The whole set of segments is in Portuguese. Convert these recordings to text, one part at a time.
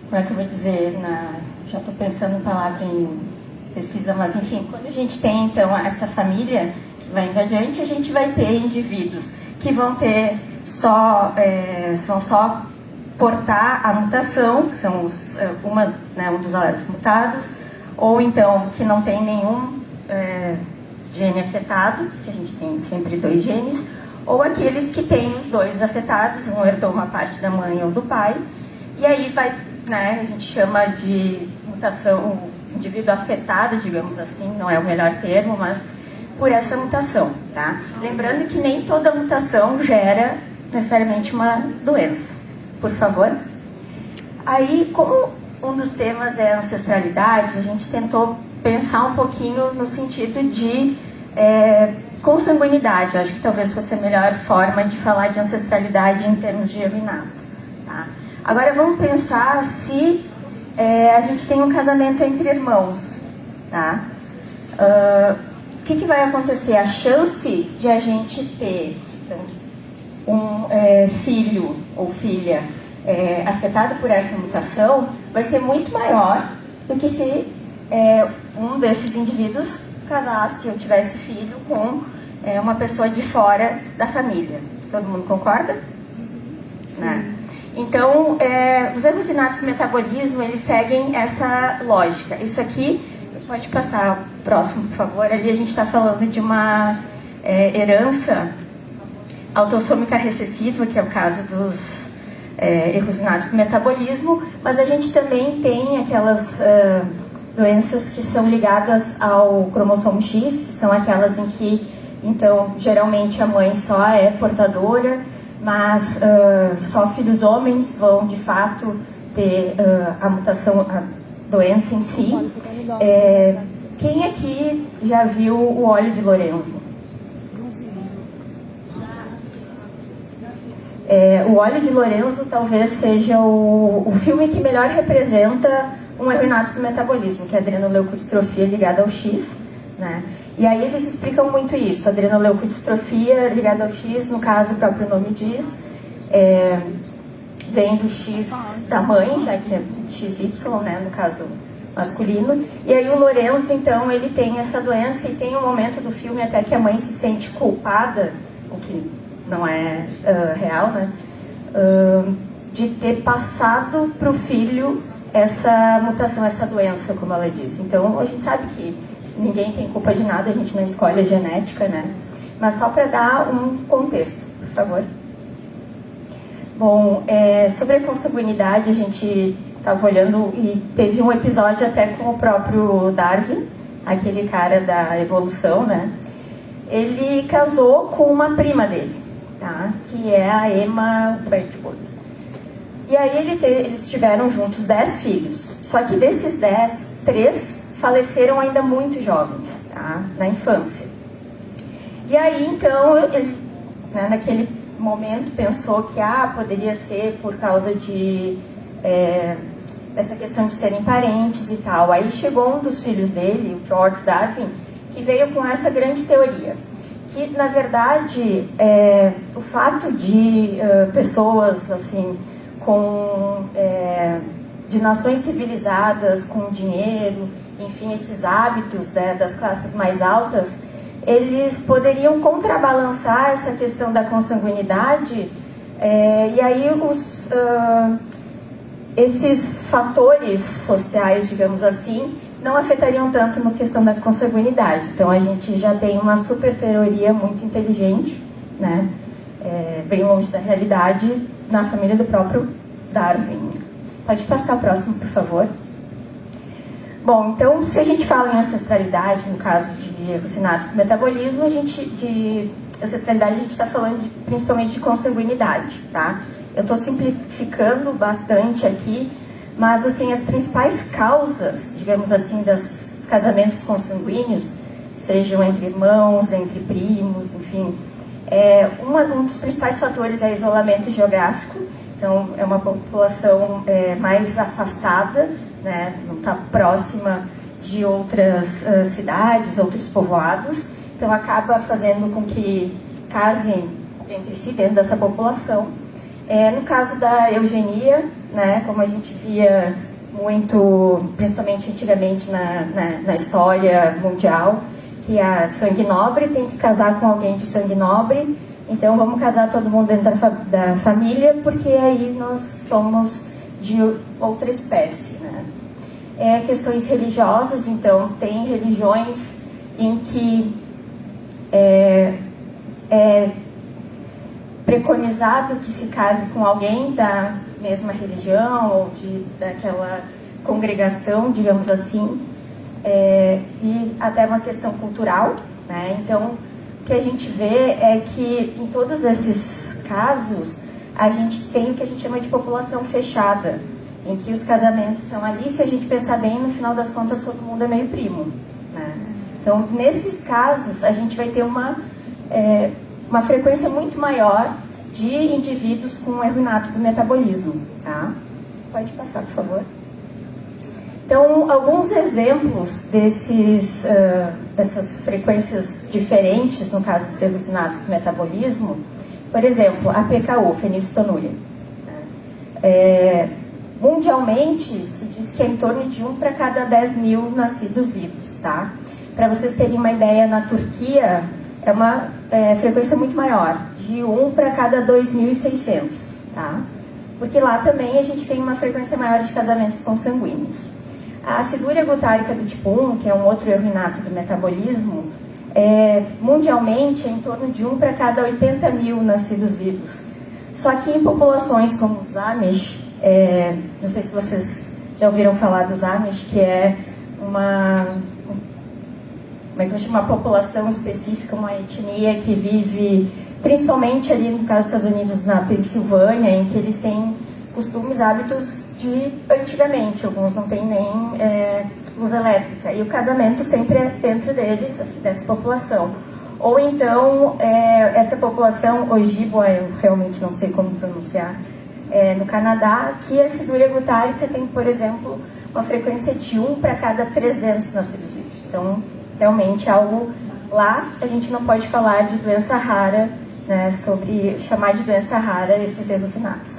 como é que eu vou dizer, já estou pensando em palavra em pesquisa, mas enfim, quando a gente tem então essa família que vai indo adiante, a gente vai ter indivíduos que vão ter vão só portar a mutação, que são um dos alélos mutados, ou então que não tem nenhum gene afetado, que a gente tem sempre 2 genes, ou aqueles que têm os 2 afetados, um herdou uma parte da mãe ou do pai, e aí vai, a gente chama de mutação, indivíduo afetado, digamos assim, não é o melhor termo, mas por essa mutação, tá? Lembrando que nem toda mutação gera necessariamente uma doença. Por favor. Aí, como um dos temas é ancestralidade, a gente tentou pensar um pouquinho no sentido de consanguinidade. Eu acho que talvez fosse a melhor forma de falar de ancestralidade em termos de inato. Tá? Agora, vamos pensar se a gente tem um casamento entre irmãos. Tá? O que vai acontecer? A chance de a gente ter um filho ou filha afetado por essa mutação vai ser muito maior do que se um desses indivíduos casasse ou tivesse filho com uma pessoa de fora da família. Todo mundo concorda? Né? Então, os erros inatos do metabolismo, eles seguem essa lógica. Isso aqui, pode passar o próximo, por favor. Ali a gente está falando de uma herança autossômica recessiva, que é o caso dos erros inatos do metabolismo, mas a gente também tem aquelas doenças que são ligadas ao cromossomo X, que são aquelas em que, então, geralmente a mãe só é portadora, mas só filhos homens vão, de fato, ter a mutação, a doença em si. Quem aqui já viu o óleo de Lorenzo? O óleo de Lorenzo talvez seja o filme que melhor representa um erro inato do metabolismo, que é a adrenoleucodistrofia ligada ao X, né? E aí eles explicam muito isso. A adrenoleucodistrofia ligada ao X, no caso o próprio nome diz, vem do X da mãe, já que é XY, né, no caso masculino. E aí o Lorenzo, então, ele tem essa doença e tem um momento do filme até que a mãe se sente culpada, o que não é real, né, de ter passado para o filho essa mutação, essa doença, como ela diz. Então, a gente sabe que ninguém tem culpa de nada, a gente não escolhe a genética, né? Mas só para dar um contexto, por favor. Bom, sobre a consanguinidade, a gente estava olhando e teve um episódio até com o próprio Darwin, aquele cara da evolução, né? Ele casou com uma prima dele, tá? Que é a Emma Wedgwood. E aí eles tiveram juntos 10 filhos. Só que desses 10, 3 faleceram ainda muito jovens, tá? Na infância. E aí, então, ele, né, naquele momento pensou que poderia ser por causa de essa questão de serem parentes e tal. Aí chegou um dos filhos dele, o George Darwin, que veio com essa grande teoria. Que, na verdade, o fato de pessoas, assim, de nações civilizadas, com dinheiro, enfim, esses hábitos, né, das classes mais altas, eles poderiam contrabalançar essa questão da consanguinidade, e aí esses fatores sociais, digamos assim, não afetariam tanto na questão da consanguinidade. Então a gente já tem uma super teoria muito inteligente, né, bem longe da realidade, na família do próprio Darwin. Pode passar o próximo, por favor. Bom, então, se a gente fala em ancestralidade, no caso de erros inatos do metabolismo, de ancestralidade a gente está falando principalmente de consanguinidade, tá? Eu estou simplificando bastante aqui, mas, assim, as principais causas, digamos assim, dos casamentos consanguíneos, sejam entre irmãos, entre primos, enfim, um dos principais fatores é isolamento geográfico. Então, é uma população mais afastada, né, não está próxima de outras cidades, outros povoados. Então, acaba fazendo com que casem entre si dentro dessa população. No caso da eugenia, né, como a gente via muito, principalmente antigamente na história mundial, que a sangue nobre tem que casar com alguém de sangue nobre, então vamos casar todo mundo dentro da família, porque aí nós somos de outra espécie, né? Questões religiosas, então tem religiões em que é preconizado que se case com alguém da mesma religião ou daquela congregação, digamos assim, e até uma questão cultural, né? Então, o que a gente vê é que em todos esses casos a gente tem o que a gente chama de população fechada, em que os casamentos são ali, se a gente pensar bem, no final das contas todo mundo é meio primo, né? Então, nesses casos, a gente vai ter uma frequência muito maior de indivíduos com um erro inato do metabolismo, tá? Pode passar, por favor. Então, alguns exemplos dessas frequências diferentes, no caso dos erros inatos do metabolismo, por exemplo, a PKU, fenilcetonúria. Mundialmente, se diz que é em torno de 1 para cada 10 mil nascidos vivos, tá? Para vocês terem uma ideia, na Turquia é uma frequência muito maior, de 1 para cada 2.600, tá? Porque lá também a gente tem uma frequência maior de casamentos consanguíneos. A acidúria glutárica do tipo 1, que é um outro erro inato do metabolismo, mundialmente é em torno de 1 para cada 80 mil nascidos vivos. Só que em populações como os Amish, não sei se vocês já ouviram falar dos Amish, que é uma população específica, uma etnia que vive principalmente ali, no caso dos Estados Unidos, na Pensilvânia, em que eles têm costumes, hábitos de antigamente, alguns não têm nem luz elétrica, e o casamento sempre é dentro deles, dessa população. Ou então, essa população, Ojibwa, eu realmente não sei como pronunciar, no Canadá, que a acidúria glutárica tem, por exemplo, uma frequência de 1 para cada 300 nascidos vivos. Então, realmente algo lá, a gente não pode falar de doença rara, né, chamar de doença rara esses erros inatos.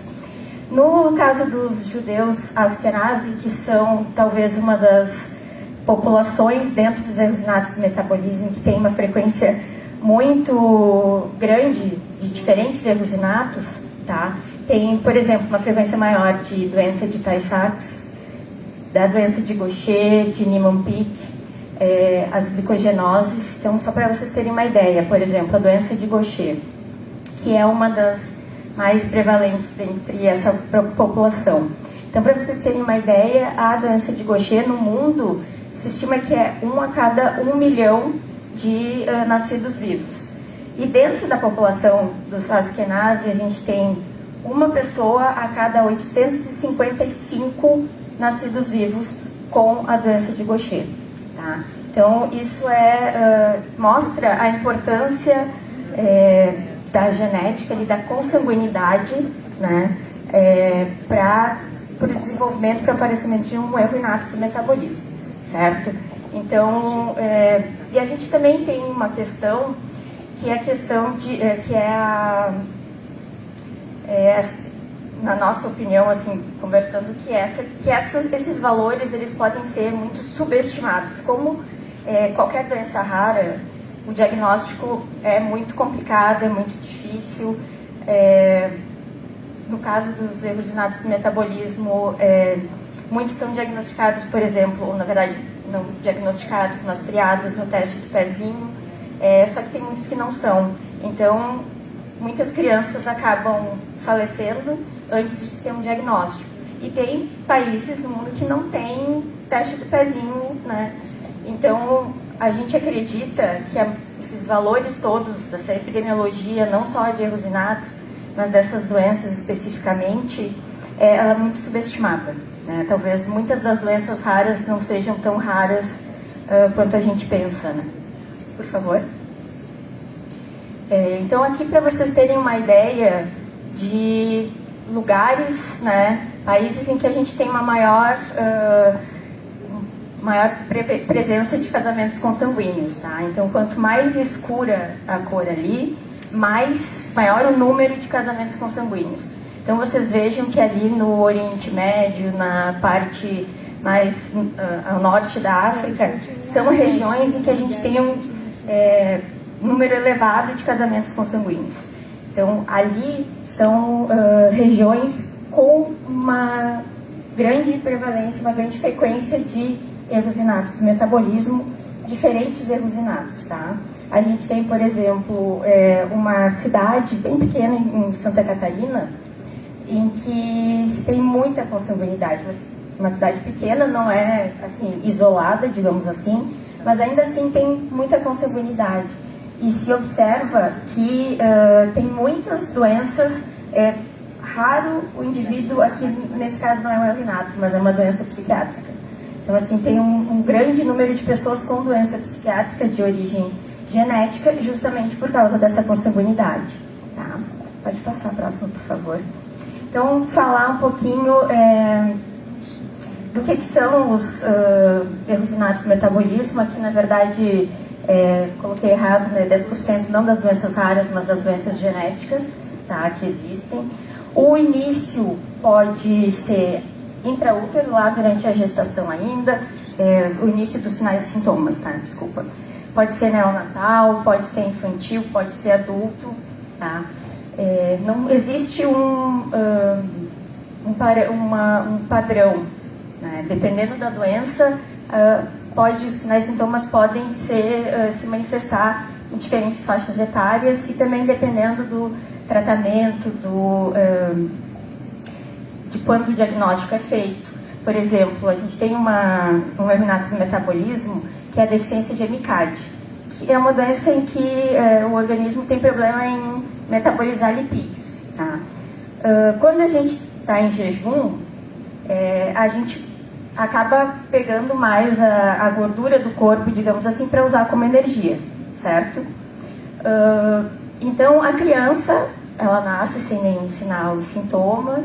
No caso dos judeus Ashkenazi, que são talvez uma das populações dentro dos erros inatos do metabolismo que tem uma frequência muito grande de diferentes erros inatos, tá? Tem, por exemplo, uma frequência maior de doença de Tay-Sachs, da doença de Gaucher, de Niemann-Pick, as glicogenoses. Então, só para vocês terem uma ideia, por exemplo, a doença de Gaucher, que é uma das mais prevalentes entre essa população. Então, para vocês terem uma ideia, a doença de Gaucher no mundo se estima que é 1 a cada 1 milhão de nascidos vivos. E dentro da população dos Ashkenazi, a gente tem uma pessoa a cada 855 nascidos vivos com a doença de Gaucher. Tá? Então, isso mostra a importância da genética e da consanguinidade, né, para o desenvolvimento, para o aparecimento de um erro inato do metabolismo, certo? Então, e a gente também tem uma questão, que é a questão na nossa opinião, assim, conversando, esses valores eles podem ser muito subestimados. Como qualquer doença rara, o diagnóstico é muito complicado, é muito difícil. No caso dos erros inatos do metabolismo, muitos são diagnosticados, por exemplo, ou na verdade não diagnosticados, rastreados no teste do pezinho, só que tem muitos que não são. Então, muitas crianças acabam falecendo antes de se ter um diagnóstico. E tem países no mundo que não tem teste do pezinho, né? Então, a gente acredita que esses valores todos dessa epidemiologia, não só de erros inatos, mas dessas doenças especificamente, ela é muito subestimada, né? Talvez muitas das doenças raras não sejam tão raras quanto a gente pensa, né? Por favor. Então, aqui para vocês terem uma ideia de lugares, né, países em que a gente tem uma maior presença de casamentos consanguíneos, tá? Então, quanto mais escura a cor ali, maior o número de casamentos consanguíneos. Então, Então vocês vejam que ali no Oriente Médio, na parte mais ao norte da África, são regiões em que a gente tem um número elevado de casamentos consanguíneos. Então ali são regiões com uma grande prevalência, uma grande frequência de erros inatos do metabolismo, diferentes erros inatos, tá? A gente tem, por exemplo, uma cidade bem pequena em Santa Catarina, em que se tem muita consanguinidade. Uma cidade pequena, não é assim isolada, digamos assim, mas ainda assim tem muita consanguinidade. E se observa que tem muitas doenças, raro o indivíduo, aqui nesse caso não é um erro inato, mas é uma doença psiquiátrica. Então, assim, tem um grande número de pessoas com doença psiquiátrica de origem genética, justamente por causa dessa consanguinidade. Tá? Pode passar a próxima, por favor. Então, falar um pouquinho do que são os erros inatos do metabolismo. Aqui, na verdade, coloquei errado, né? 10% não das doenças raras, mas das doenças genéticas, tá? Que existem. O início pode ser intraútero, lá durante a gestação ainda, o início dos sinais e sintomas, tá? Desculpa. Pode ser neonatal, pode ser infantil, pode ser adulto, tá? Não existe um padrão, né? Dependendo da doença, os sinais e sintomas podem se manifestar em diferentes faixas etárias e também dependendo do tratamento, de quando o diagnóstico é feito. Por exemplo, a gente tem um erro inato do metabolismo, que é a deficiência de MCAD, que é uma doença em que o organismo tem problema em metabolizar lipídios. Tá? Quando a gente está em jejum, a gente acaba pegando mais a gordura do corpo, digamos assim, para usar como energia, certo? Então, a criança, ela nasce sem nenhum sinal e sintoma,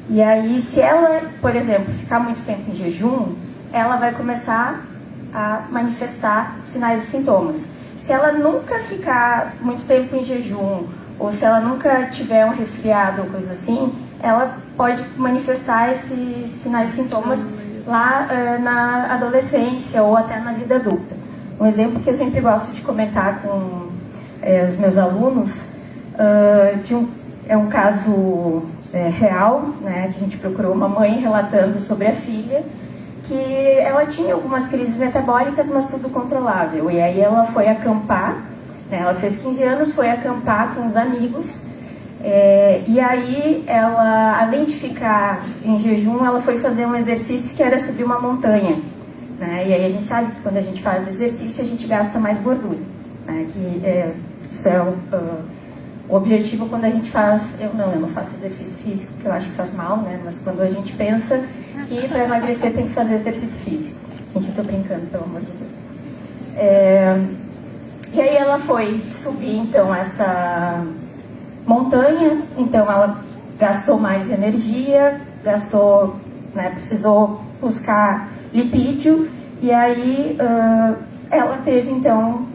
e aí, se ela, por exemplo, ficar muito tempo em jejum, ela vai começar a manifestar sinais e sintomas. Se ela nunca ficar muito tempo em jejum, ou se ela nunca tiver um resfriado ou coisa assim, ela pode manifestar esses sinais e sintomas lá na adolescência ou até na vida adulta. Um exemplo que eu sempre gosto de comentar com os meus alunos é um caso real, né, que a gente procurou uma mãe relatando sobre a filha, que ela tinha algumas crises metabólicas, mas tudo controlável. E aí ela foi acampar, né, ela fez 15 anos, foi acampar com os amigos, e aí ela, além de ficar em jejum, ela foi fazer um exercício que era subir uma montanha. Né, e aí a gente sabe que quando a gente faz exercício, a gente gasta mais gordura. Né, isso é o objetivo quando a gente faz... Eu não faço exercício físico, porque eu acho que faz mal, né? Mas quando a gente pensa que para emagrecer tem que fazer exercício físico. Gente, eu estou brincando, pelo amor de Deus. E aí ela foi subir, então, essa montanha. Então, ela gastou mais energia, precisou buscar lipídio. E aí, ela teve, então,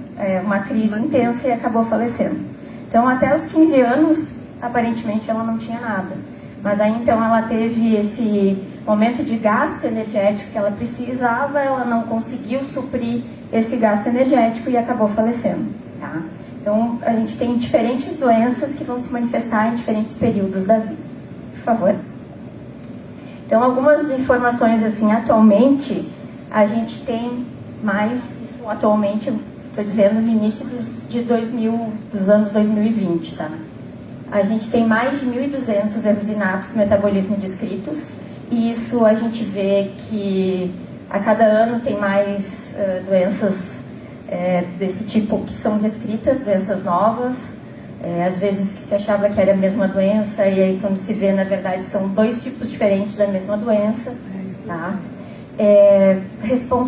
uma crise intensa e acabou falecendo. Então, até os 15 anos, aparentemente, ela não tinha nada. Mas aí, então, ela teve esse momento de gasto energético que ela precisava, ela não conseguiu suprir esse gasto energético e acabou falecendo. Tá? Então, a gente tem diferentes doenças que vão se manifestar em diferentes períodos da vida. Por favor. Então, algumas informações, assim, atualmente, a gente tem mais, isso atualmente... Estou dizendo no início dos anos 2020, tá? A gente tem mais de 1.200 erros inatos do metabolismo descritos, e isso a gente vê que a cada ano tem mais doenças desse tipo que são descritas, doenças novas, às vezes que se achava que era a mesma doença, e aí quando se vê, na verdade, são dois tipos diferentes da mesma doença, tá?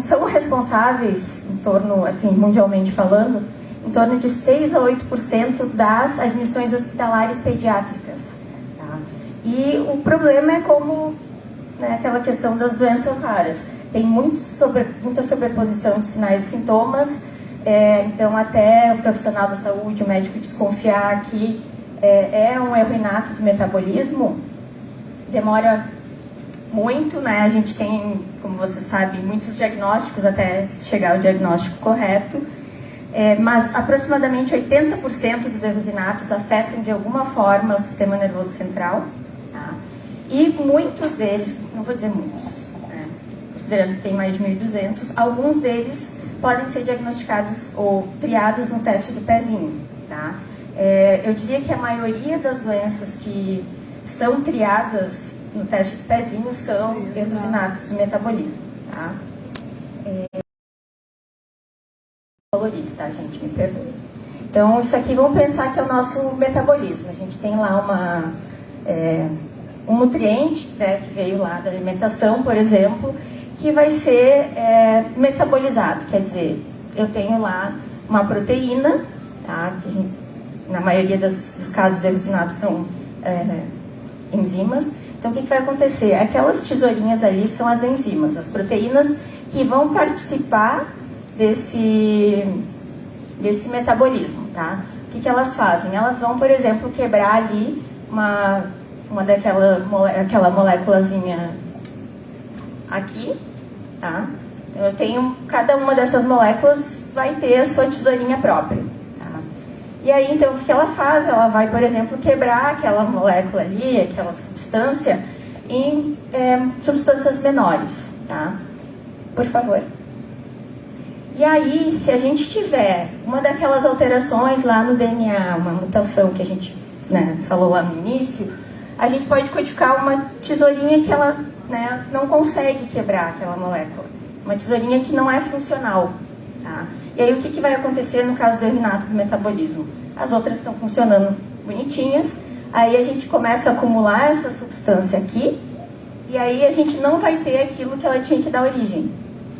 São responsáveis, em torno, assim, mundialmente falando, em torno de 6 a 8% das admissões hospitalares pediátricas. Tá? E o problema é como, né, aquela questão das doenças raras. Tem muita sobreposição de sinais e sintomas, então até o profissional da saúde, o médico, desconfiar que é um erro inato do metabolismo, demora muito, né? A gente tem, como você sabe, muitos diagnósticos até chegar ao diagnóstico correto, mas aproximadamente 80% dos erros inatos afetam de alguma forma o sistema nervoso central, tá? E muitos deles, não vou dizer muitos, né? Considerando que tem mais de 1.200, alguns deles podem ser diagnosticados ou triados no teste do pezinho, tá? Eu diria que a maioria das doenças que são triadas no teste do pezinho são erros inatos do metabolismo, tá? Colorido, tá, gente? Me perdoe. Então, isso aqui, vamos pensar que é o nosso metabolismo. A gente tem lá um nutriente, né, que veio lá da alimentação, por exemplo, que vai ser metabolizado. Quer dizer, eu tenho lá uma proteína, tá? Que, na maioria dos casos, erros inatos são enzimas. Então, o que vai acontecer? Aquelas tesourinhas ali são as enzimas, as proteínas que vão participar desse metabolismo, tá? O que elas fazem? Elas vão, por exemplo, quebrar ali aquela moléculazinha aqui, tá? Então, eu tenho, cada uma dessas moléculas vai ter a sua tesourinha própria, tá? E aí, então, o que ela faz? Ela vai, por exemplo, quebrar aquela molécula ali, aquela substância, em substâncias menores, tá? Por favor. E aí, se a gente tiver uma daquelas alterações lá no DNA, uma mutação que a gente, né, falou lá no início, a gente pode codificar uma tesourinha que ela, né, não consegue quebrar aquela molécula. Uma tesourinha que não é funcional, tá? E aí, o que vai acontecer no caso do erro inato do metabolismo? As outras estão funcionando bonitinhas, aí a gente começa a acumular essa substância aqui, e aí a gente não vai ter aquilo que ela tinha que dar origem,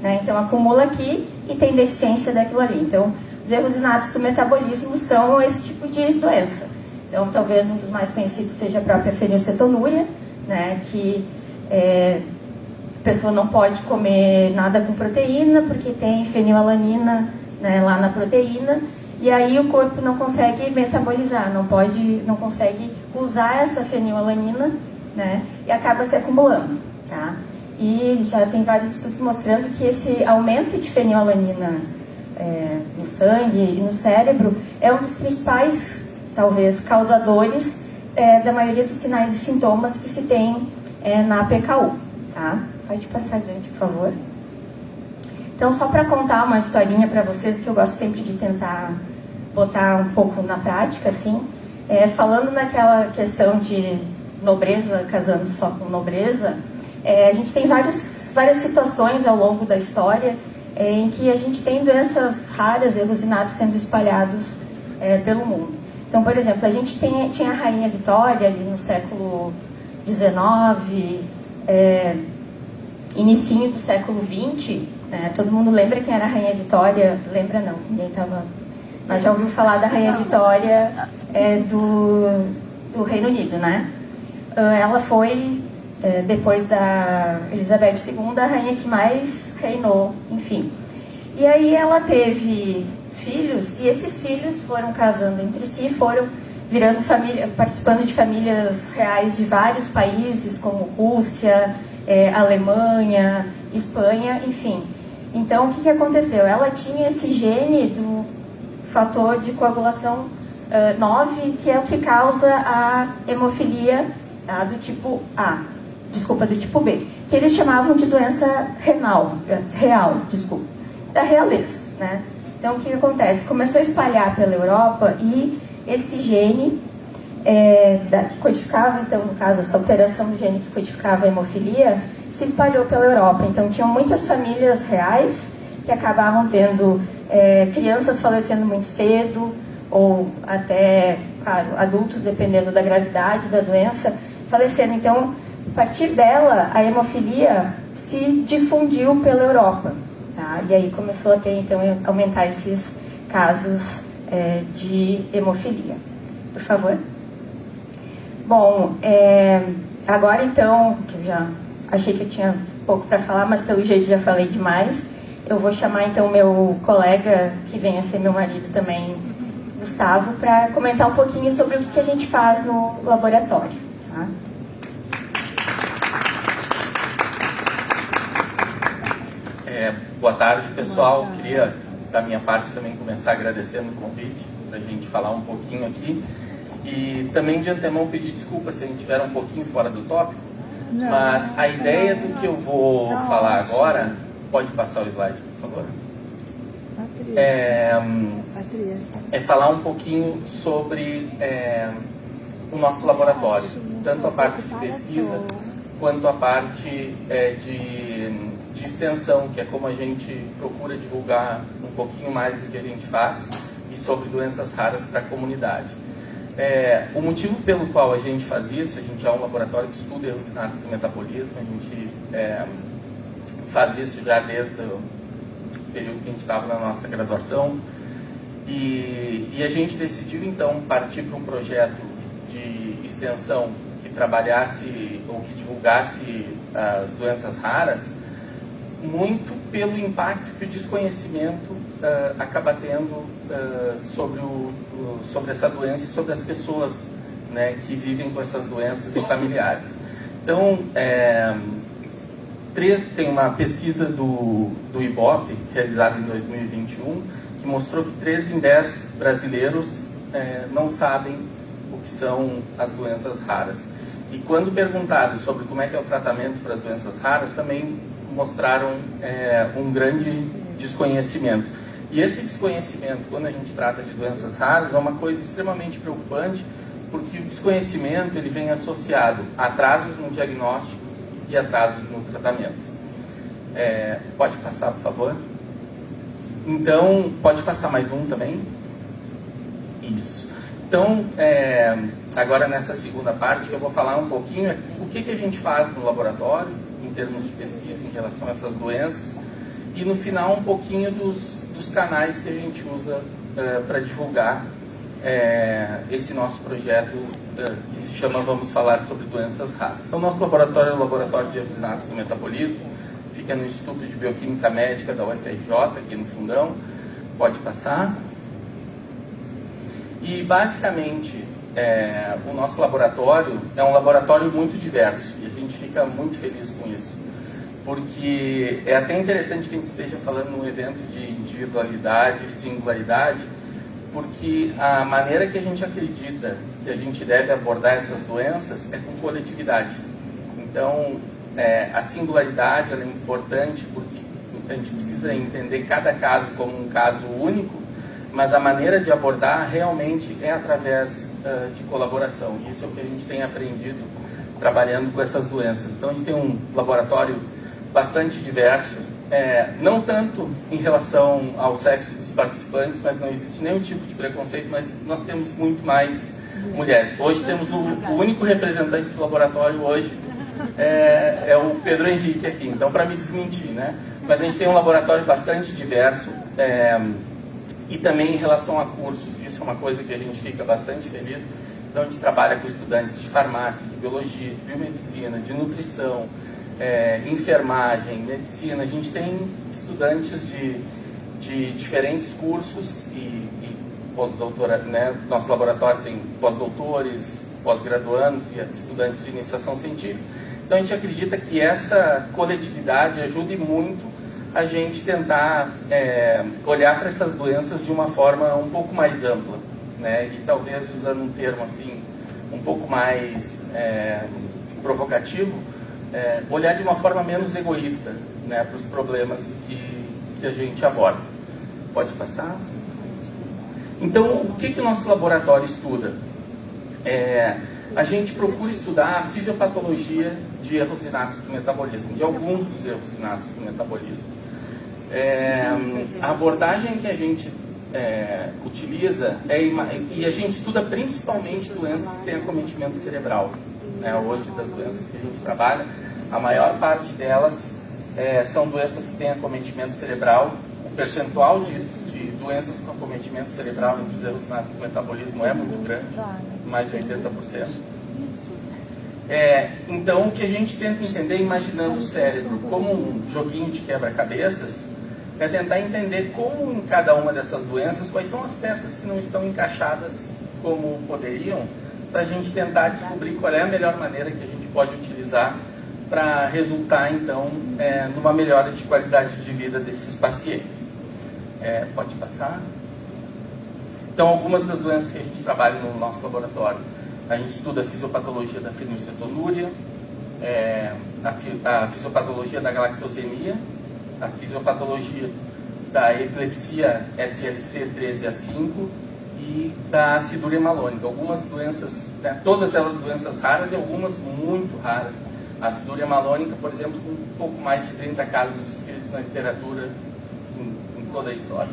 né? Então, acumula aqui e tem deficiência daquilo ali. Então, os erros inatos do metabolismo são esse tipo de doença. Então, talvez um dos mais conhecidos seja a própria fenilcetonúria, né? Que a pessoa não pode comer nada com proteína, porque tem fenilalanina, né, lá na proteína, e aí o corpo não consegue metabolizar, não consegue usar essa fenilalanina, né, e acaba se acumulando, tá? E já tem vários estudos mostrando que esse aumento de fenilalanina no sangue e no cérebro é um dos principais, talvez, causadores da maioria dos sinais e sintomas que se tem na PKU, tá? Pode passar adiante, por favor. Então, só para contar uma historinha para vocês, que eu gosto sempre de tentar botar um pouco na prática, assim, falando naquela questão de nobreza, casando só com nobreza, a gente tem várias situações ao longo da história em que a gente tem doenças raras, erros inatos sendo espalhados pelo mundo. Então, por exemplo, a gente tinha a Rainha Vitória ali no século XIX, inicinho do século XX, né? Todo mundo lembra quem era a Rainha Vitória? Lembra não, ninguém estava... Mas já ouviu falar da Rainha Vitória do Reino Unido, né? Ela foi, depois da Elizabeth II, a rainha que mais reinou, enfim. E aí ela teve filhos, e esses filhos foram casando entre si, foram virando família, participando de famílias reais de vários países, como Rússia, Alemanha, Espanha, enfim. Então, o que aconteceu? Ela tinha esse gene do fator de coagulação 9, que é o que causa a hemofilia do tipo A, do tipo B, que eles chamavam de doença real, da realeza, né? Então, o que acontece? Começou a espalhar pela Europa e esse gene que codificava, então, no caso, essa alteração do gene que codificava a hemofilia, se espalhou pela Europa. Então, tinham muitas famílias reais que acabavam tendo crianças falecendo muito cedo, ou até, claro, adultos, dependendo da gravidade da doença, falecendo. Então, a partir dela, a hemofilia se difundiu pela Europa, tá? E aí começou a ter, então, aumentar esses casos de hemofilia. Por favor. Bom, agora então, que eu já achei que eu tinha pouco para falar, mas pelo jeito já falei demais, eu vou chamar então meu colega, que vem a ser meu marido também, Gustavo, para comentar um pouquinho sobre o que a gente faz no laboratório. Tá? Boa tarde, pessoal. Queria, da minha parte, também começar agradecendo o convite para a gente falar um pouquinho aqui. E também, de antemão, pedir desculpa se a gente estiver um pouquinho fora do tópico, mas a ideia do que eu vou falar agora... Pode passar o slide, por favor? É falar um pouquinho sobre o nosso laboratório, tanto a parte de pesquisa quanto a parte de extensão, que é como a gente procura divulgar um pouquinho mais do que a gente faz e sobre doenças raras para a comunidade. O motivo pelo qual a gente faz isso, a gente é um laboratório que estuda erros inatos do metabolismo, a gente faz isso já desde o período que a gente estava na nossa graduação, e a gente decidiu então partir para um projeto de extensão que trabalhasse ou que divulgasse as doenças raras, muito pelo impacto que o desconhecimento acaba tendo sobre essa doença e sobre as pessoas, né, que vivem com essas doenças e familiares. Então, tem uma pesquisa do IBOP, realizada em 2021, que mostrou que 3 em 10 brasileiros não sabem o que são as doenças raras. E quando perguntados sobre como é que é o tratamento para as doenças raras, também mostraram um grande desconhecimento. E esse desconhecimento, quando a gente trata de doenças raras, é uma coisa extremamente preocupante, porque o desconhecimento ele vem associado a atrasos no diagnóstico e atrasos no tratamento. Pode passar, por favor? Então, pode passar mais um também? Isso. Então, agora nessa segunda parte, eu vou falar um pouquinho o que a gente faz no laboratório, em termos de pesquisa em relação a essas doenças, e no final um pouquinho dos canais que a gente usa para divulgar esse nosso projeto que se chama Vamos Falar sobre Doenças Raras. Então, nosso laboratório é o Laboratório de Erros Inatos do Metabolismo, fica no Instituto de Bioquímica Médica da UFRJ, aqui no Fundão. Pode passar. E, basicamente, o nosso laboratório é um laboratório muito diverso, e a gente fica muito feliz com isso, porque é até interessante que a gente esteja falando num evento de individualidade, singularidade, porque a maneira que a gente acredita que a gente deve abordar essas doenças é com coletividade. Então, a singularidade ela é importante porque a gente precisa entender cada caso como um caso único, mas a maneira de abordar realmente é através de colaboração. Isso é o que a gente tem aprendido trabalhando com essas doenças. Então, a gente tem um laboratório bastante diverso, não tanto em relação ao sexo dos participantes, mas não existe nenhum tipo de preconceito, mas nós temos muito mais mulheres. Hoje temos o único representante do laboratório hoje é o Pedro Henrique aqui, então para me desmentir, né? Mas a gente tem um laboratório bastante diverso, e também em relação a cursos, isso é uma coisa que a gente fica bastante feliz. Então a gente trabalha com estudantes de farmácia, de biologia, de biomedicina, de nutrição, enfermagem, medicina. A gente tem estudantes de diferentes cursos e pós-doutora, né? Nosso laboratório tem pós-doutores, pós-graduandos e estudantes de iniciação científica. Então a gente acredita que essa coletividade ajude muito a gente tentar olhar para essas doenças de uma forma um pouco mais ampla, né? E talvez usando um termo assim um pouco mais provocativo, olhar de uma forma menos egoísta, né, para os problemas que a gente aborda. Pode passar? Então, o que o nosso laboratório estuda? A gente procura estudar a fisiopatologia de erros inatos do metabolismo, de alguns dos erros inatos do metabolismo. A abordagem que a gente utiliza e a gente estuda principalmente doenças que têm acometimento cerebral. Hoje, das doenças que a gente trabalha, a maior parte delas são doenças que têm acometimento cerebral. O percentual de doenças com acometimento cerebral entre os erros inatos do metabolismo é muito grande, mais de 80%. Então, o que a gente tenta entender, imaginando o cérebro como um joguinho de quebra-cabeças, é tentar entender como em cada uma dessas doenças, quais são as peças que não estão encaixadas como poderiam, para a gente tentar descobrir qual é a melhor maneira que a gente pode utilizar para resultar, então, numa melhora de qualidade de vida desses pacientes. Pode passar? Então, algumas das doenças que a gente trabalha no nosso laboratório, a gente estuda a fisiopatologia da fenilcetonúria, a fisiopatologia da galactosemia, a fisiopatologia da epilepsia SLC 13A5 e da acidúria malônica. Algumas doenças, todas elas doenças raras e algumas muito raras. A acidúria malônica, por exemplo, com um pouco mais de 30 casos descritos na literatura em toda a história.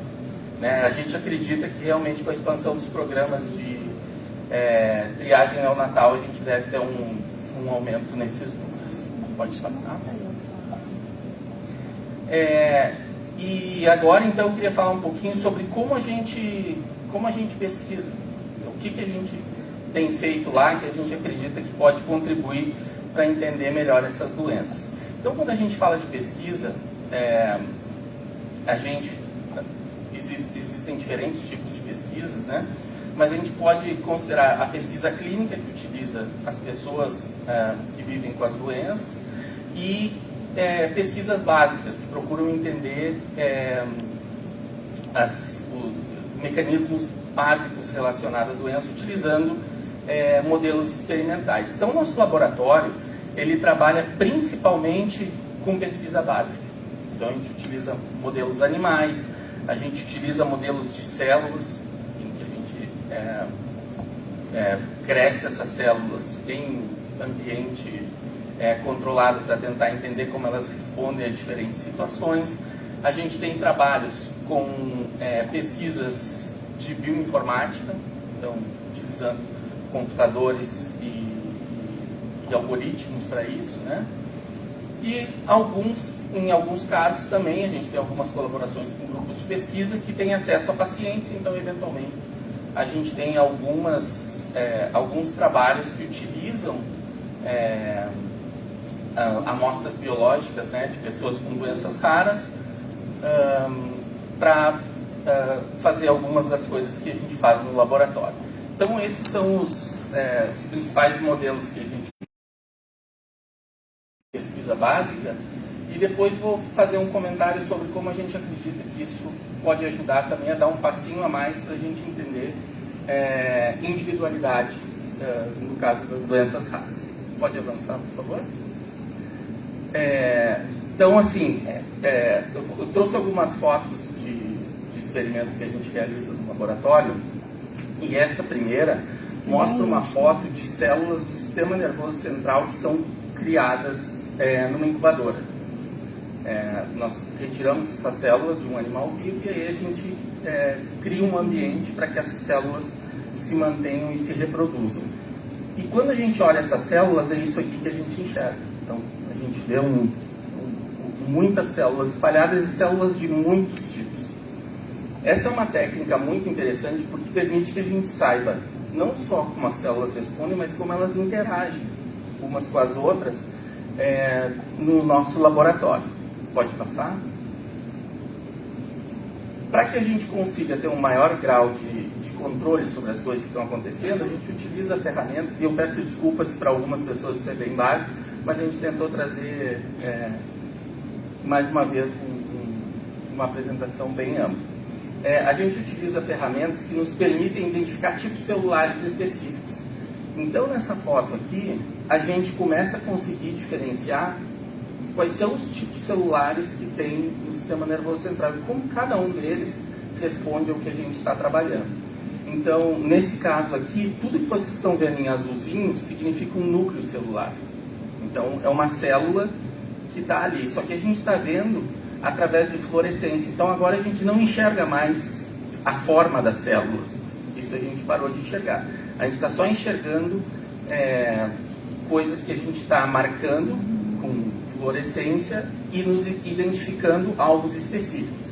A gente acredita que realmente com a expansão dos programas de triagem neonatal a gente deve ter um aumento nesses números. Pode passar. E agora, então, eu queria falar um pouquinho sobre como a gente pesquisa. O que a gente tem feito lá que a gente acredita que pode contribuir para entender melhor essas doenças. Então, quando a gente fala de pesquisa, existem diferentes tipos de pesquisas, né? Mas a gente pode considerar a pesquisa clínica, que utiliza as pessoas que vivem com as doenças, e pesquisas básicas, que procuram entender os mecanismos básicos relacionados à doença, utilizando modelos experimentais. Então, nosso laboratório, ele trabalha principalmente com pesquisa básica. Então, a gente utiliza modelos animais, a gente utiliza modelos de células, em que a gente cresce essas células em ambiente controlado para tentar entender como elas respondem a diferentes situações. A gente tem trabalhos com pesquisas de bioinformática, então utilizando computadores e algoritmos para isso, né? E em alguns casos também a gente tem algumas colaborações com grupos de pesquisa que têm acesso a pacientes, então eventualmente a gente tem alguns trabalhos que utilizam amostras biológicas, né, de pessoas com doenças raras para fazer algumas das coisas que a gente faz no laboratório. Então esses são os principais modelos que a gente pesquisa básica, e depois vou fazer um comentário sobre como a gente acredita que isso pode ajudar também a dar um passinho a mais para a gente entender individualidade no caso das doenças raras. Pode avançar, por favor? Então, assim, eu trouxe algumas fotos de experimentos que a gente realiza no laboratório, e essa primeira mostra uma foto de células do sistema nervoso central que são criadas numa incubadora. Nós retiramos essas células de um animal vivo e aí a gente cria um ambiente para que essas células se mantenham e se reproduzam. E quando a gente olha essas células, é isso aqui que a gente enxerga. Então, a gente vê muitas células espalhadas e células de muitos tipos. Essa é uma técnica muito interessante porque permite que a gente saiba não só como as células respondem, mas como elas interagem umas com as outras no nosso laboratório. Pode passar? Para que a gente consiga ter um maior grau de controle sobre as coisas que estão acontecendo, a gente utiliza ferramentas, e eu peço desculpas para algumas pessoas isso é bem básico, mas a gente tentou trazer mais uma vez uma apresentação bem ampla. A gente utiliza ferramentas que nos permitem identificar tipos celulares específicos. Então, nessa foto aqui, a gente começa a conseguir diferenciar quais são os tipos celulares que tem no sistema nervoso central e como cada um deles responde ao que a gente está trabalhando. Então, nesse caso aqui, tudo que vocês estão vendo em azulzinho significa um núcleo celular. Então, é uma célula que está ali, só que a gente está vendo através de fluorescência. Então, agora a gente não enxerga mais a forma das células. Isso a gente parou de enxergar. A gente está só enxergando coisas que a gente está marcando com fluorescência e nos identificando alvos específicos.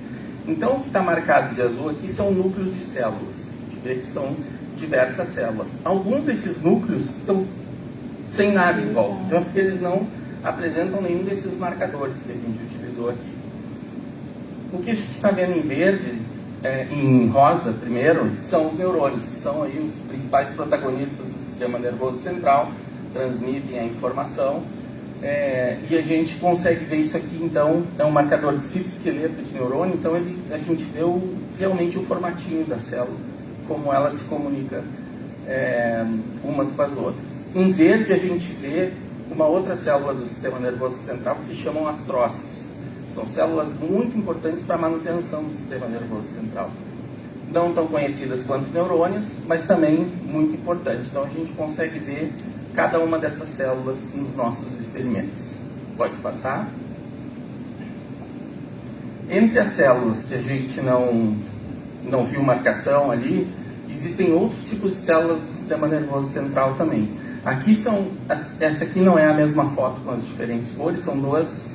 Então, o que está marcado de azul aqui são núcleos de células. A gente vê que são diversas células. Alguns desses núcleos estão sem nada em volta. Então, é porque eles não apresentam nenhum desses marcadores que a gente utilizou aqui. O que a gente está vendo em verde, em rosa primeiro, são os neurônios, que são aí os principais protagonistas do sistema nervoso central, transmitem a informação E a gente consegue ver isso aqui, então, é um marcador de citoesqueleto de neurônio, então a gente vê realmente o formatinho da célula, como ela se comunica umas com as outras. Em verde a gente vê uma outra célula do sistema nervoso central que se chamam astrócitos. São células muito importantes para a manutenção do sistema nervoso central. Não tão conhecidas quanto neurônios, mas também muito importantes. Então a gente consegue ver cada uma dessas células nos nossos experimentos. Pode passar. Entre as células que a gente não viu marcação ali, existem outros tipos de células do sistema nervoso central também. Essa aqui não é a mesma foto com as diferentes cores, são dois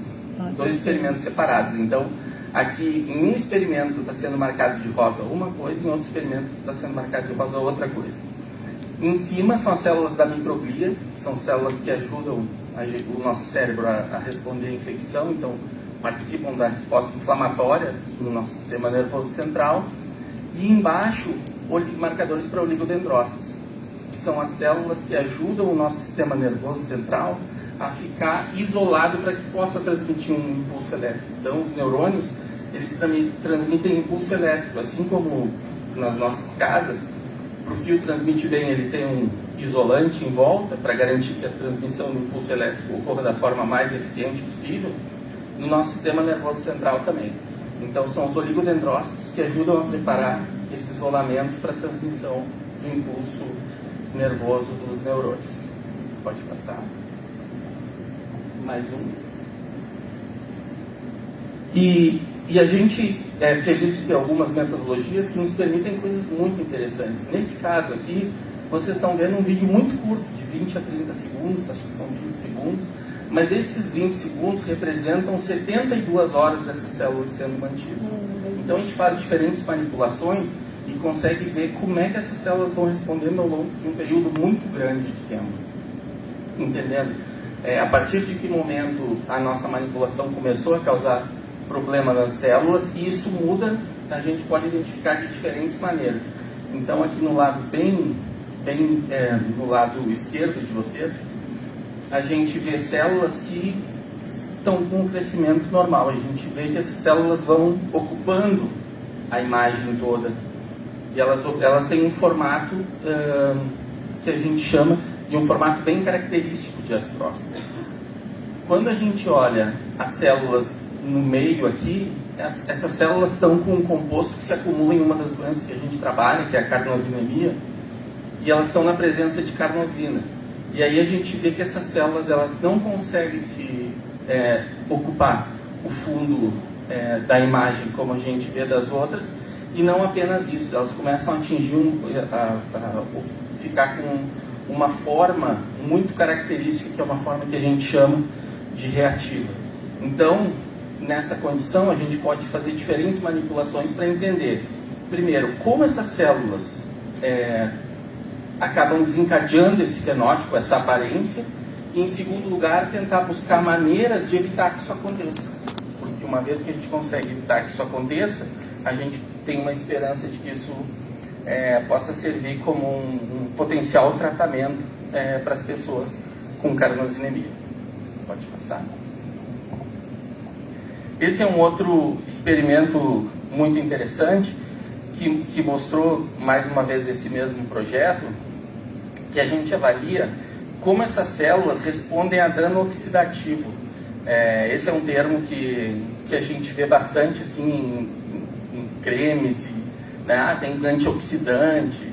experimentos separados. Então, aqui em um experimento está sendo marcado de rosa uma coisa, em outro experimento está sendo marcado de rosa outra coisa. Em cima são as células da microglia, são células que ajudam o nosso cérebro a responder à infecção, então participam da resposta inflamatória do nosso sistema nervoso central. E embaixo, marcadores para oligodendrócitos, que são as células que ajudam o nosso sistema nervoso central a ficar isolado para que possa transmitir um impulso elétrico. Então, os neurônios, eles transmitem impulso elétrico, assim como nas nossas casas. Para o fio transmitir bem, ele tem um isolante em volta para garantir que a transmissão do impulso elétrico ocorra da forma mais eficiente possível. No nosso sistema nervoso central também. Então, são os oligodendrócitos que ajudam a preparar esse isolamento para a transmissão do impulso nervoso dos neurônios. Pode passar. Mais um. E a gente é feliz de ter algumas metodologias que nos permitem coisas muito interessantes. Nesse caso aqui, vocês estão vendo um vídeo muito curto, de 20 a 30 segundos, acho que são 20 segundos, mas esses 20 segundos representam 72 horas dessas células sendo mantidas. Então a gente faz diferentes manipulações e consegue ver como é que essas células vão respondendo ao longo de um período muito grande de tempo. Entendendo? A partir de que momento a nossa manipulação começou a causar problema nas células, e isso muda, a gente pode identificar de diferentes maneiras. Então aqui no lado no lado esquerdo de vocês, a gente vê células que estão com um crescimento normal. A gente vê que essas células vão ocupando a imagem toda. E elas têm um formato que a gente chama de um formato bem característico de astrócitos. Quando a gente olha as células no meio aqui, essas células estão com um composto que se acumula em uma das doenças que a gente trabalha, que é a carnosinemia, e elas estão na presença de carnosina. E aí a gente vê que essas células elas não conseguem ocupar o fundo da imagem como a gente vê das outras, e não apenas isso, elas começam a atingir ficar com uma forma muito característica, que é uma forma que a gente chama de reativa. Então, nessa condição, a gente pode fazer diferentes manipulações para entender, primeiro, como essas células acabam desencadeando esse fenótipo, essa aparência, e, em segundo lugar, tentar buscar maneiras de evitar que isso aconteça. Porque uma vez que a gente consegue evitar que isso aconteça, a gente tem uma esperança de que isso possa servir como um potencial tratamento para as pessoas com carnosinemia. Pode passar. Esse é um outro experimento muito interessante que mostrou, mais uma vez, desse mesmo projeto, que a gente avalia como essas células respondem a dano oxidativo. Esse é um termo que a gente vê bastante assim, em cremes, né? Tem antioxidante,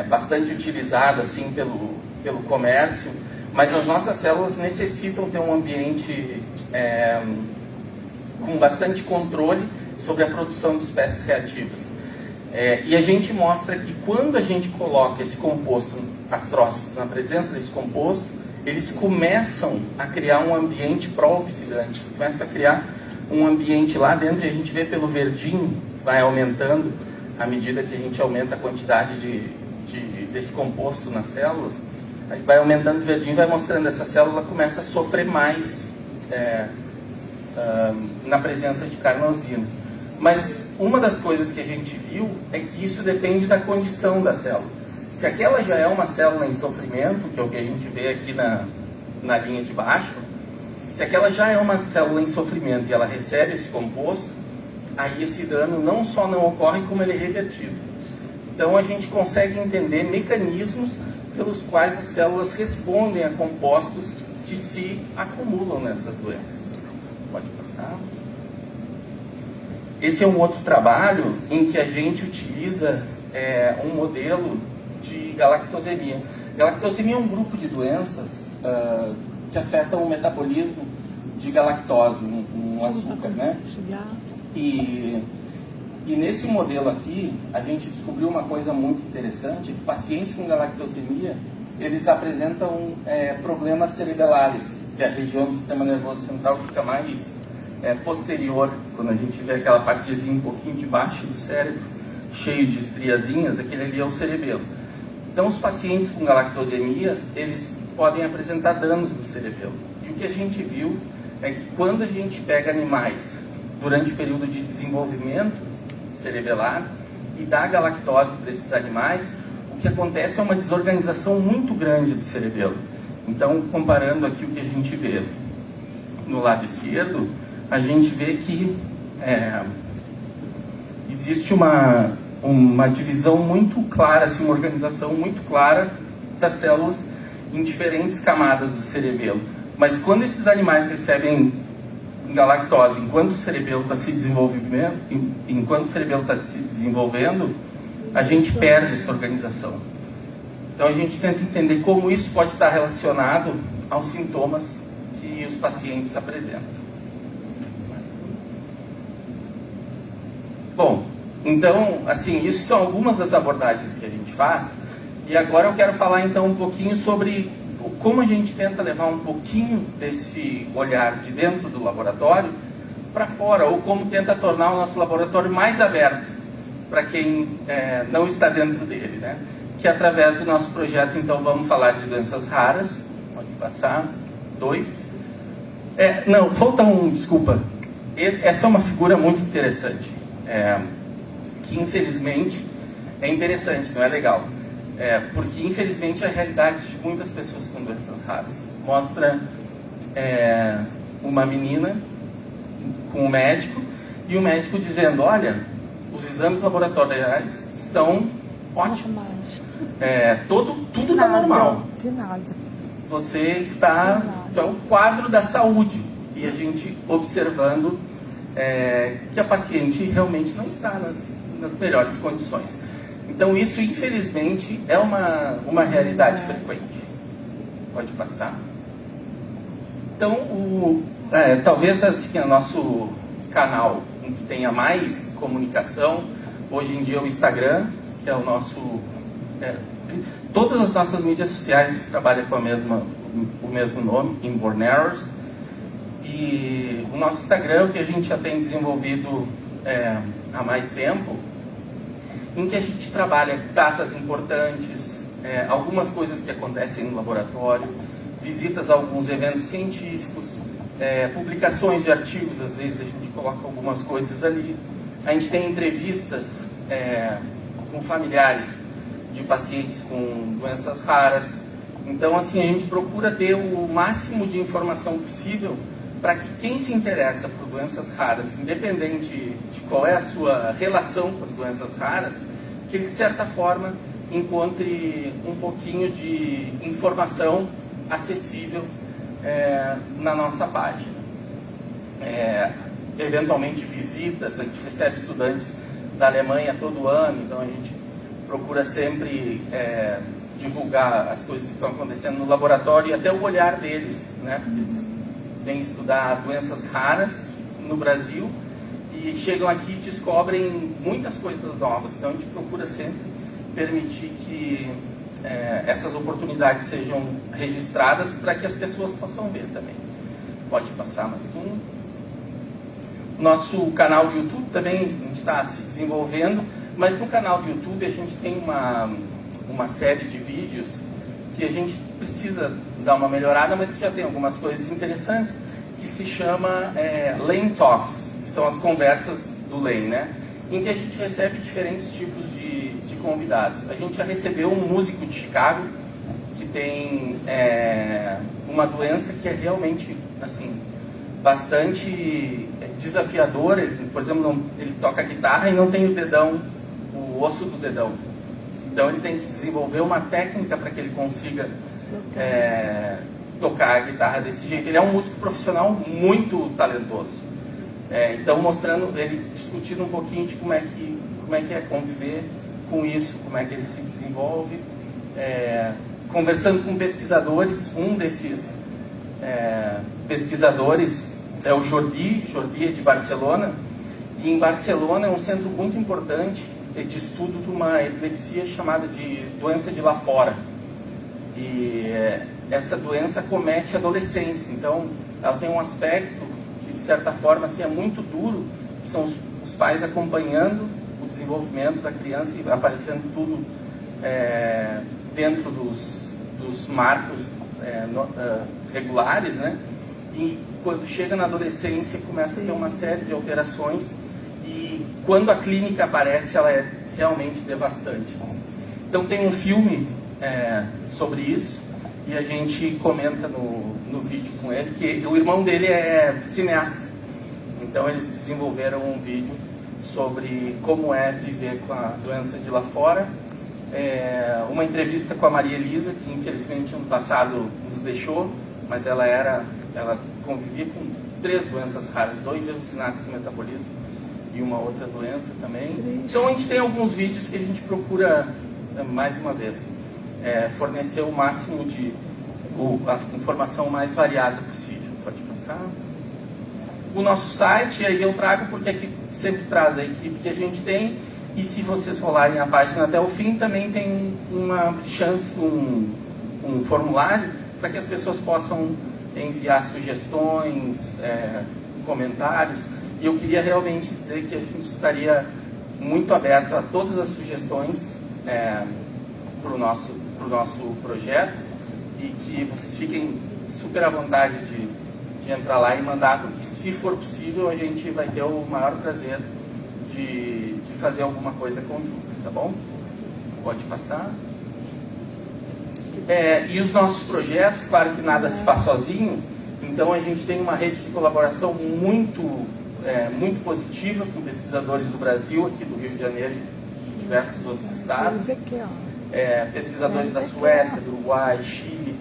bastante utilizado assim, pelo comércio, mas as nossas células necessitam ter um ambiente com bastante controle sobre a produção de espécies reativas. E a gente mostra que quando a gente coloca esse composto, astrócitos, na presença desse composto, eles começam a criar um ambiente pró-oxidante, começam a criar um ambiente lá dentro, e a gente vê pelo verdinho, vai aumentando à medida que a gente aumenta a quantidade desse composto nas células, aí vai aumentando o verdinho, vai mostrando essa célula começa a sofrer mais na presença de carnosina. Mas uma das coisas que a gente viu é que isso depende da condição da célula. Se aquela já é uma célula em sofrimento, que é o que a gente vê aqui na linha de baixo, se aquela já é uma célula em sofrimento e ela recebe esse composto, aí esse dano não só não ocorre, como ele é revertido. Então a gente consegue entender mecanismos pelos quais as células respondem a compostos que se acumulam nessas doenças. Pode passar. Esse é um outro trabalho em que a gente utiliza um modelo de galactosemia. Galactosemia é um grupo de doenças que afetam o metabolismo de galactose, um açúcar, né? E nesse modelo aqui, a gente descobriu uma coisa muito interessante, que pacientes com galactosemia, eles apresentam problemas cerebelares, que a região do sistema nervoso central fica mais posterior, quando a gente vê aquela partezinha um pouquinho de baixo do cérebro, cheio de estriazinhas, aquele ali é o cerebelo. Então, os pacientes com galactosemias, eles podem apresentar danos no cerebelo. E o que a gente viu é que quando a gente pega animais durante o período de desenvolvimento cerebelar e dá galactose para esses animais, o que acontece é uma desorganização muito grande do cerebelo. Então, comparando aqui o que a gente vê no lado esquerdo, a gente vê que existe uma divisão muito clara, assim, uma organização muito clara das células em diferentes camadas do cerebelo. Mas quando esses animais recebem galactose, enquanto o cerebelo está se desenvolvendo, a gente perde essa organização. Então a gente tenta entender como isso pode estar relacionado aos sintomas que os pacientes apresentam. Bom, então, assim, isso são algumas das abordagens que a gente faz. E agora eu quero falar então um pouquinho sobre como a gente tenta levar um pouquinho desse olhar de dentro do laboratório para fora, ou como tenta tornar o nosso laboratório mais aberto para quem não está dentro dele, né? Que através do nosso projeto, então, vamos falar de doenças raras. Pode passar. 2. Não, falta um, desculpa. Essa é uma figura muito interessante, que infelizmente é interessante, não é legal. Porque infelizmente é a realidade de muitas pessoas com doenças raras. Mostra uma menina com um médico, e o médico dizendo: olha, os exames laboratoriais estão ótimos, tudo está normal, você está, é o quadro da saúde, e a gente observando que a paciente realmente não está nas melhores condições. Então isso, infelizmente, é uma realidade frequente. Pode passar. Então, talvez assim, o nosso canal em que tenha mais comunicação, hoje em dia é o Instagram, que é o nosso... todas as nossas mídias sociais a gente trabalha com o mesmo nome, Inborn Errors. E o nosso Instagram, que a gente já tem desenvolvido há mais tempo, em que a gente trabalha datas importantes, algumas coisas que acontecem no laboratório, visitas a alguns eventos científicos, publicações de artigos, às vezes a gente coloca algumas coisas ali. A gente tem entrevistas com familiares de pacientes com doenças raras. Então, assim, a gente procura ter o máximo de informação possível para que quem se interessa por doenças raras, independente de qual é a sua relação com as doenças raras, que ele, de certa forma, encontre um pouquinho de informação acessível na nossa página. Eventualmente visitas, a gente recebe estudantes da Alemanha todo ano, então a gente procura sempre divulgar as coisas que estão acontecendo no laboratório e até o olhar deles, né? Porque eles vêm estudar doenças raras no Brasil e chegam aqui e descobrem muitas coisas novas. Então a gente procura sempre permitir que essas oportunidades sejam registradas para que as pessoas possam ver também. Pode passar mais um. Nosso canal do YouTube também a gente está se desenvolvendo, mas no canal do YouTube a gente tem uma série de vídeos que a gente precisa dar uma melhorada, mas que já tem algumas coisas interessantes, que se chama Lane Talks, que são as conversas do Lane, né? Em que a gente recebe diferentes tipos de convidados. A gente já recebeu um músico de Chicago, que tem uma doença que é realmente, assim, bastante desafiadora. Por exemplo, ele toca guitarra e não tem o dedão, o osso do dedão. Então ele tem que desenvolver uma técnica para que ele consiga tocar a guitarra desse jeito. Ele é um músico profissional muito talentoso. Então mostrando, ele discutindo um pouquinho de como é que é conviver com isso, como é que ele se desenvolve, conversando com pesquisadores. Um desses pesquisadores é o Jordi é de Barcelona, e em Barcelona é um centro muito importante de estudo de uma epilepsia chamada de doença de Lafora. E essa doença comete adolescentes, então ela tem um aspecto que, de certa forma, assim, é muito duro, que são os pais acompanhando o desenvolvimento da criança e aparecendo tudo dentro dos marcos regulares, né? E quando chega na adolescência começa a ter uma série de alterações, e quando a clínica aparece ela é realmente devastante, assim. Então tem um filme sobre isso, e a gente comenta no vídeo com ele, que o irmão dele é cineasta, então eles desenvolveram um vídeo sobre como é viver com a doença de Lafora. Uma entrevista com a Maria Elisa, que infelizmente ano passado nos deixou, mas ela convivia com 3 doenças raras, 2 alucinados do metabolismo e uma outra doença também. Então a gente tem alguns vídeos que a gente procura, mais uma vez, fornecer o máximo a informação mais variada possível. Pode passar. O nosso site, aí eu trago porque aqui sempre traz a equipe que a gente tem, e se vocês rolarem a página até o fim, também tem uma chance, um formulário para que as pessoas possam enviar sugestões, comentários. E eu queria realmente dizer que a gente estaria muito aberto a todas as sugestões para o nosso projeto, e que vocês fiquem super à vontade de entrar lá e mandar, porque se for possível a gente vai ter o maior prazer de fazer alguma coisa conjunta, tá bom? Pode passar. E os nossos projetos, claro que nada se faz sozinho, então a gente tem uma rede de colaboração muito positiva com pesquisadores do Brasil, aqui do Rio de Janeiro e de diversos outros estados, pesquisadores da Suécia, do Uruguai, Chile,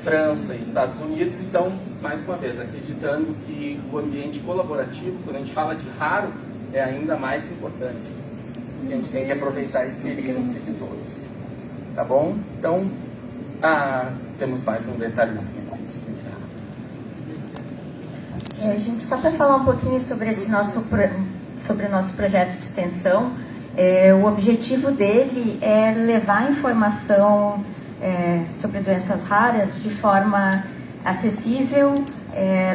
França e Estados Unidos. Então, mais uma vez, acreditando que o ambiente colaborativo, quando a gente fala de raro, é ainda mais importante. A gente tem que aproveitar a experiência de todos. Tá bom? Então, temos mais um detalhezinho antes de encerrar. Gente, só para falar um pouquinho sobre sobre o nosso projeto de extensão, o objetivo dele é levar informação sobre doenças raras de forma acessível,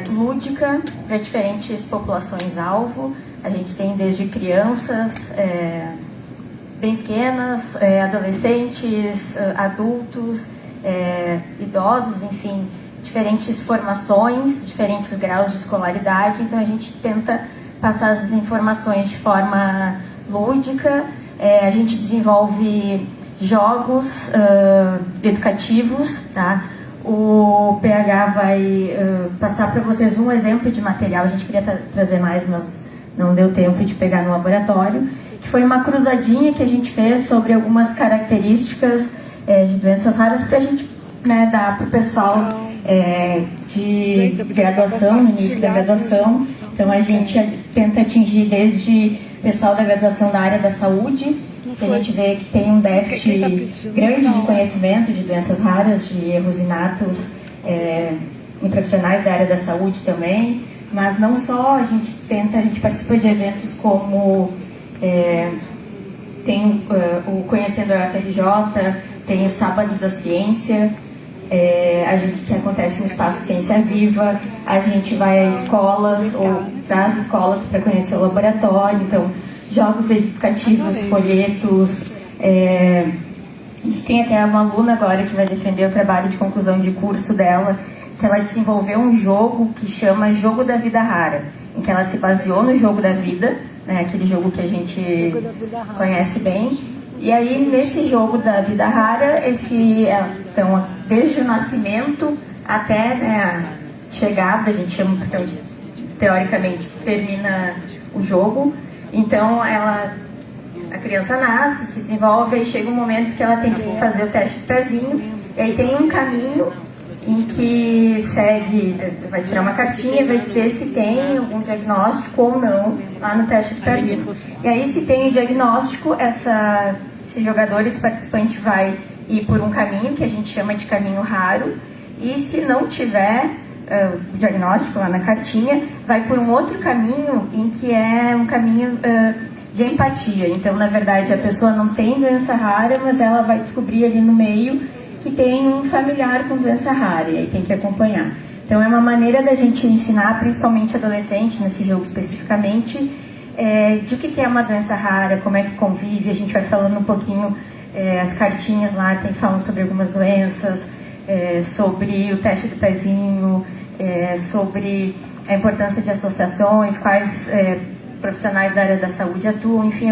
lúdica, para diferentes populações-alvo. A gente tem desde crianças bem pequenas, adolescentes, adultos, idosos, enfim, diferentes formações, diferentes graus de escolaridade. Então a gente tenta passar essas informações de forma lúdica. A gente desenvolve jogos educativos, tá? O PH vai passar para vocês um exemplo de material. A gente queria trazer mais, mas não deu tempo de pegar no laboratório, que foi uma cruzadinha que a gente fez sobre algumas características de doenças raras, para a gente, né, dar para o pessoal de graduação, no início da graduação. Então a gente tenta atingir desde pessoal da graduação da área da saúde, que a gente vê que tem um déficit grande de conhecimento de doenças raras, de erros inatos em profissionais da área da saúde também. Mas não só, a gente participa de eventos como tem o Conhecendo a UFRJ, tem o Sábado da Ciência, que acontece no Espaço Ciência Viva. A gente vai a escolas ou traz escolas para conhecer o laboratório, então jogos educativos, folhetos. A gente tem até uma aluna agora que vai defender o trabalho de conclusão de curso dela, que ela desenvolveu um jogo que chama Jogo da Vida Rara, em que ela se baseou no Jogo da Vida, né, aquele jogo que a gente conhece bem. E aí, nesse Jogo da Vida Rara, Então, desde o nascimento até, né, a chegada, a gente chama, porque teoricamente termina o jogo. Então, a criança nasce, se desenvolve, aí chega um momento que ela tem que fazer o teste do pezinho, e aí tem um caminho em que segue, vai tirar uma cartinha e vai dizer se tem algum diagnóstico ou não lá no teste do pezinho. E aí, se tem o diagnóstico, esse jogador, esse participante vai ir por um caminho que a gente chama de caminho raro, e se não tiver o diagnóstico lá na cartinha, vai por um outro caminho em que é um caminho de empatia. Então, na verdade, a pessoa não tem doença rara, mas ela vai descobrir ali no meio que tem um familiar com doença rara, e aí tem que acompanhar. Então, é uma maneira da gente ensinar, principalmente adolescente, nesse jogo especificamente, de o que é uma doença rara, como é que convive. A gente vai falando um pouquinho, as cartinhas lá falam sobre algumas doenças, sobre o teste do pezinho, sobre a importância de associações, quais profissionais da área da saúde atuam, enfim,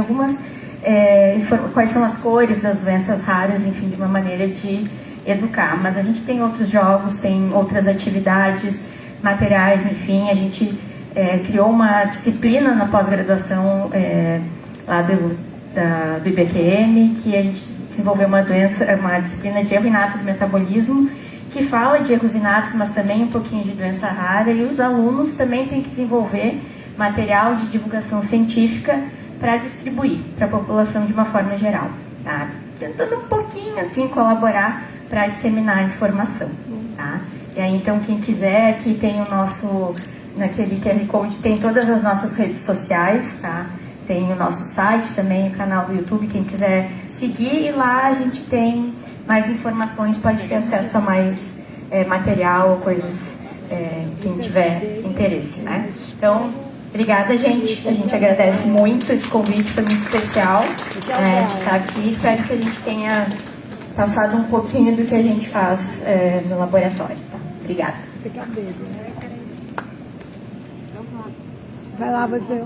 quais são as cores das doenças raras, enfim, de uma maneira de educar. Mas a gente tem outros jogos, tem outras atividades, materiais, enfim, a gente criou uma disciplina na pós-graduação lá do IBQM, que a gente desenvolveu uma disciplina de erro inato do metabolismo, que fala de erros inatos, mas também um pouquinho de doença rara, e os alunos também têm que desenvolver material de divulgação científica para distribuir para a população de uma forma geral, tá? Tentando um pouquinho, assim, colaborar para disseminar a informação, tá? E aí, então, quem quiser, aqui tem naquele QR Code, tem todas as nossas redes sociais, tá? Tem o nosso site também, o canal do YouTube, quem quiser seguir, e lá a gente tem mais informações, pode ter acesso a mais material, coisas, quem tiver interesse, né? Então, obrigada, gente. A gente agradece muito, esse convite foi muito especial de estar aqui. Espero que a gente tenha passado um pouquinho do que a gente faz no laboratório. Tá? Obrigada. Vai lá, você.